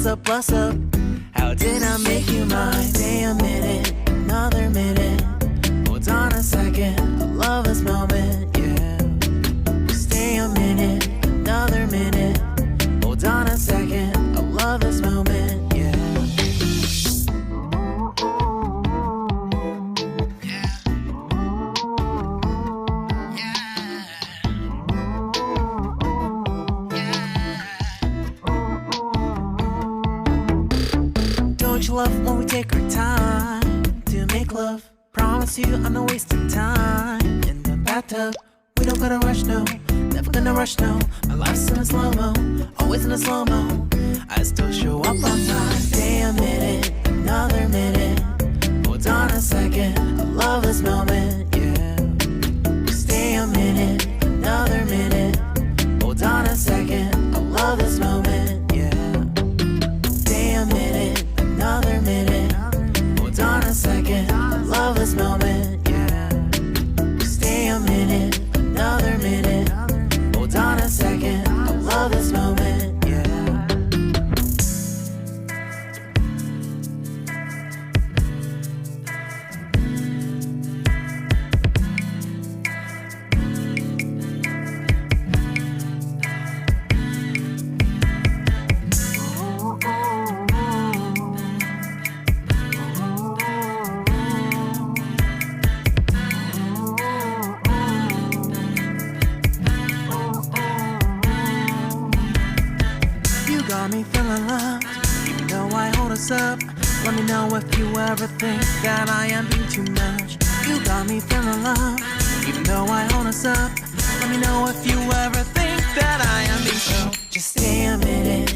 What's up, what's up? How did I make you mine? Stay a minute, another minute. Hold on a second, I love this moment, yeah. Stay a minute, another minute. Hold on a second, I love this moment, yeah. Don't you love when we take our time to make love? Promise you I'm not wasting time in the bathtub. We don't gotta rush, no, never gonna rush, no. My life's in a slow-mo, always in a slow-mo. I still show up on time. Stay a minute, another minute. Hold on a second, I love this moment, yeah. Stay a minute, another minute. Hold on a second, I love this moment, yeah. Stay a minute, another minute. Hold on a second, I love this moment, yeah. Stay a minute, another minute. Hold on a second, I love this moment, yeah. Got me feeling loved, even though I hold us up. Let me know if you ever think that I am being too much. You got me feeling loved, even though I hold us up. Let me know if you ever think that I am being so. Just stay a minute,